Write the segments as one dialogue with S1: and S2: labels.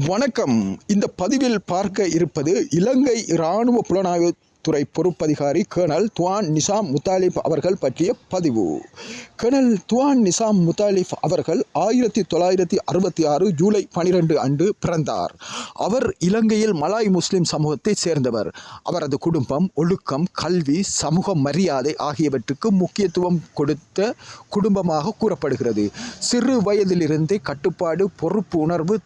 S1: வணக்கம். இந்த பதிவில் பார்க்க இருப்பது இலங்கை இராணுவ புலனாய்வுத்துறை பொறுப்பதிகாரி கர்னல் துவான் நிசாம் முத்தாலிப் அவர்கள் பற்றிய பதிவு. கர்னல் துவான் நிசாம் முத்தாலிப் அவர்கள் 1966 ஜூலை 12 அன்று பிறந்தார். அவர் இலங்கையில் மலாய் முஸ்லிம் சமூகத்தைச் சேர்ந்தவர். அவரது குடும்பம் ஒழுக்கம், கல்வி, சமூக மரியாதை ஆகியவற்றுக்கு முக்கியத்துவம் கொடுத்த குடும்பமாக கூறப்படுகிறது. சிறு வயதிலிருந்தே கட்டுப்பாடு, பொறுப்பு உணர்வு,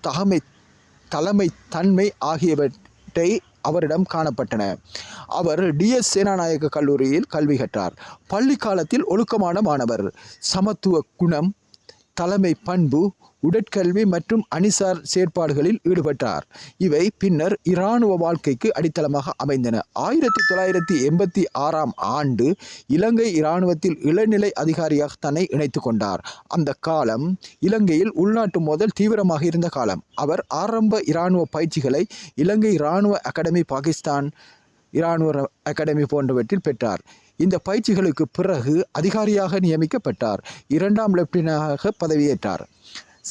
S1: தலைமைத்தன்மை ஆகியவற்றை அவரிடம் காணப்பட்டன. அவர் டிஎஸ் சேனாநாயக்க கல்லூரியில் கல்வி கற்றார். பள்ளி காலத்தில் ஒழுக்கமான மாணவர். சமத்துவ குணம், தலைமை பண்பு, உடற்கல்வி மற்றும் அணிசார் செயற்பாடுகளில் ஈடுபட்டார். இவை பின்னர் இராணுவ வாழ்க்கைக்கு அடித்தளமாக அமைந்தன. 1986 ஆண்டு இலங்கை இராணுவத்தில் இளநிலை அதிகாரியாக தன்னை இணைத்து கொண்டார். அந்த காலம் இலங்கையில் உள்நாட்டு மோதல் தீவிரமாக இருந்த காலம். அவர் ஆரம்ப இராணுவ பயிற்சிகளை இலங்கை இராணுவ அகாடமி, பாகிஸ்தான் இராணுவ அகாடமி போன்றவற்றில் பெற்றார். இந்த பயிற்சிகளுக்கு பிறகு அதிகாரியாக நியமிக்கப்பட்டார். 2ஆம் லெப்டினண்டாக பதவியேற்றார்.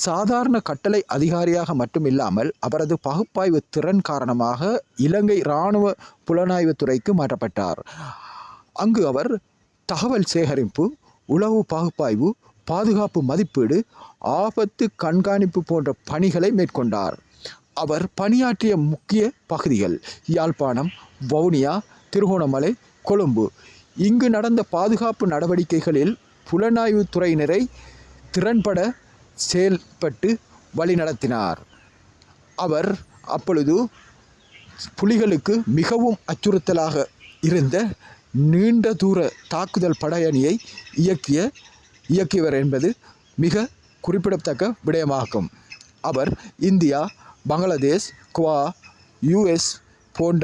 S1: சாதாரண கட்டளை அதிகாரியாக மட்டுமில்லாமல் அவரது பகுப்பாய்வு திறன் காரணமாக இலங்கை இராணுவ புலனாய்வுத்துறைக்கு மாற்றப்பட்டார். அங்கு அவர் தகவல் சேகரிப்பு, உளவு பகுப்பாய்வு, பாதுகாப்பு மதிப்பீடு, ஆபத்து கண்காணிப்பு போன்ற பணிகளை மேற்கொண்டார். அவர் பணியாற்றிய முக்கிய பகுதிகள் யாழ்ப்பாணம், வவுனியா, திருகோணமலை, கொழும்பு. இங்கு நடந்த பாதுகாப்பு நடவடிக்கைகளில் புலனாய்வுத்துறையினரை திறன்பட செயல்பட்டு வழிநடத்தினார். அவர் அப்பொழுது புலிகளுக்கு மிகவும் அச்சுறுத்தலாக இருந்த நீண்ட தூர தாக்குதல் படையணியை இயக்கியவர் என்பது மிக குறிப்பிடத்தக்க விடயமாகும். அவர் இந்தியா, பங்களாதேஷ், குவா, US போன்ற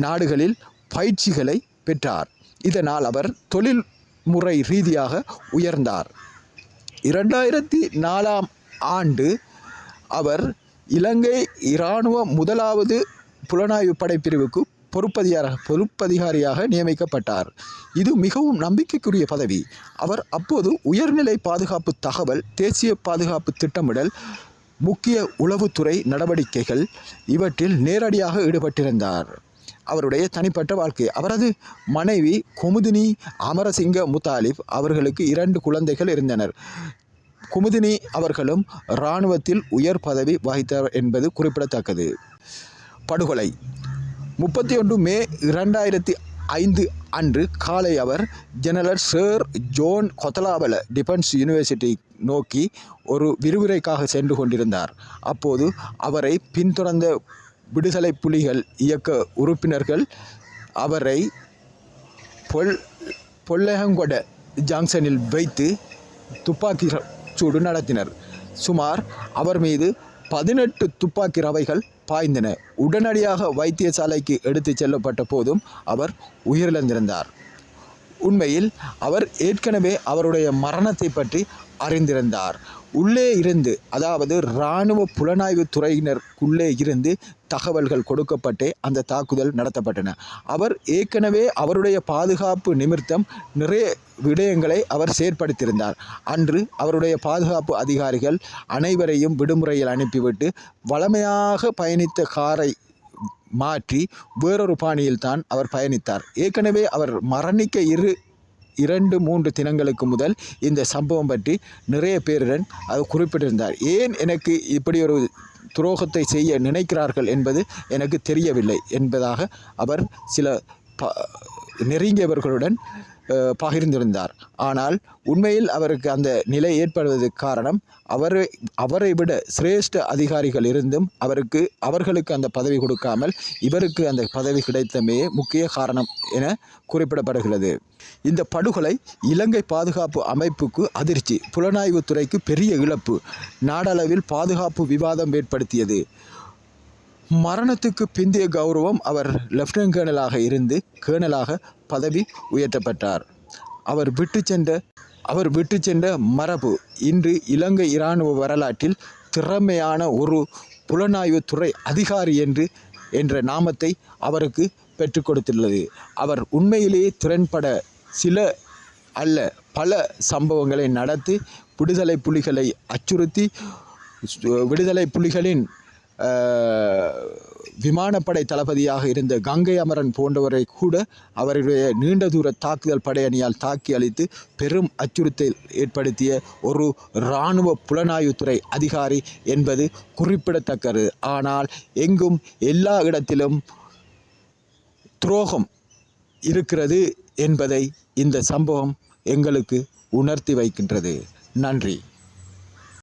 S1: நாடுகளில் பயிற்சிகளை பெற்றார். இதனால் அவர் தொழில்முறை ரீதியாக உயர்ந்தார். 2004ஆம் ஆண்டு அவர் இலங்கை இராணுவ 1வது புலனாய்வு படைப்பிரிவுக்கு பொறுப்பதிகாரியாக நியமிக்கப்பட்டார். இது மிகவும் நம்பிக்கைக்குரிய பதவி. அவர் அப்போது உயர்நிலை பாதுகாப்பு தகவல், தேசிய பாதுகாப்பு திட்டமிடல், முக்கிய உளவுத்துறை நடவடிக்கைகள் இவற்றில் நேரடியாக ஈடுபட்டிருந்தார். அவருடைய தனிப்பட்ட வாழ்க்கை. அவரது மனைவி குமுதினி அமரசிங்க முத்தாலிப் அவர்களுக்கு 2 குழந்தைகள் இருந்தனர். குமுதினி அவர்களும் இராணுவத்தில் உயர் பதவி வகித்தார் என்பது குறிப்பிடத்தக்கது. படுகொலை 31 மே 2005 அன்று காலை அவர் general sir John Kotelawala defence university நோக்கி ஒரு விரிவுரைக்காக சென்று கொண்டிருந்தார். அப்போது அவரை பின்தொடர்ந்த விடுதலை புலிகள் இயக்க உறுப்பினர்கள் அவரை பொல்லஹங்கொட ஜங்ஷனில் வைத்து துப்பாக்கி சூடு நடத்தினர். சுமார் அவர் மீது 18 துப்பாக்கி ரவைகள் பாய்ந்தன. உடனடியாக வைத்தியசாலைக்கு எடுத்துச் செல்லப்பட்ட போதும் அவர் உயிரிழந்திருந்தார். உண்மையில் அவர் ஏற்கனவே அவருடைய மரணத்தை பற்றி அறிந்திருந்தார். உள்ளே இருந்து, அதாவது இராணுவ புலனாய்வு துறையினருக்குள்ளே இருந்து தகவல்கள் கொடுக்கப்பட்டே அந்த தாக்குதல் நடத்தப்பட்டன. அவர் ஏற்கனவே அவருடைய பாதுகாப்பு நிமித்தம் நிறைய விடயங்களை அவர் செயற்படுத்தியிருந்தார். அன்று அவருடைய பாதுகாப்பு அதிகாரிகள் அனைவரையும் விடுமுறையில் அனுப்பிவிட்டு வழமையாக பயணித்த காரை மாற்றி வேறொரு பாணியில்தான் அவர் பயணித்தார். ஏற்கனவே அவர் மரணிக்க 2-3 தினங்களுக்கு முதல் இந்த சம்பவம் பற்றி நிறைய பேருடன் அவர் குறிப்பிட்டிருந்தார். ஏன் எனக்கு இப்படி ஒரு துரோகத்தை செய்ய நினைக்கிறார்கள் என்பது எனக்கு தெரியவில்லை என்பதாக அவர் சில நெருங்கியவர்களுடன் பகிர்ந்திருந்தார். ஆனால் உண்மையில் அவருக்கு அந்த நிலை ஏற்படுவதற்கு காரணம் அவரை விட சிரேஷ்ட அதிகாரிகள் இருந்தும் அவர்களுக்கு அந்த பதவி கொடுக்காமல் இவருக்கு அந்த பதவி கிடைத்தமே முக்கிய காரணம் என குறிப்பிடப்படுகிறது. இந்த படுகொலை இலங்கை பாதுகாப்பு அமைப்புக்கு அதிர்ச்சி, புலனாய்வுத்துறைக்கு பெரிய இழப்பு, நாடளவில் பாதுகாப்பு விவாதம் ஏற்படுத்தியது. மரணத்துக்கு பிந்தைய கௌரவம் அவர் லெப்டினன்ட் கர்னலாக இருந்து கேர்னலாக பதவி உயர்த்தப்பட்டார். அவர் விட்டு சென்ற மரபு இன்று இலங்கை இராணுவ வரலாற்றில் திறமையான ஒரு புலனாய்வுத்துறை அதிகாரி என்ற நாமத்தை அவருக்கு பெற்றுக் கொடுத்துள்ளது. அவர் உண்மையிலேயே திறன்பட சில அல்ல பல சம்பவங்களை நடத்தி விடுதலை புலிகளை அச்சுறுத்தி விடுதலை புலிகளின் விமானப்படை தளபதியாக இருந்த கங்கை அமரன் போன்றவரை கூட அவருடைய நீண்ட தூர தாக்குதல் படையணியால் தாக்கி அழித்து பெரும் அச்சுறுத்தல் ஏற்படுத்திய ஒரு இராணுவ புலனாய்வுத்துறை அதிகாரி என்பது குறிப்பிடத்தக்கது. ஆனால் எங்கும் எல்லா இடத்திலும் துரோகம் இருக்கிறது என்பதை இந்த சம்பவம் எங்களுக்கு உணர்த்தி வைக்கின்றது. நன்றி.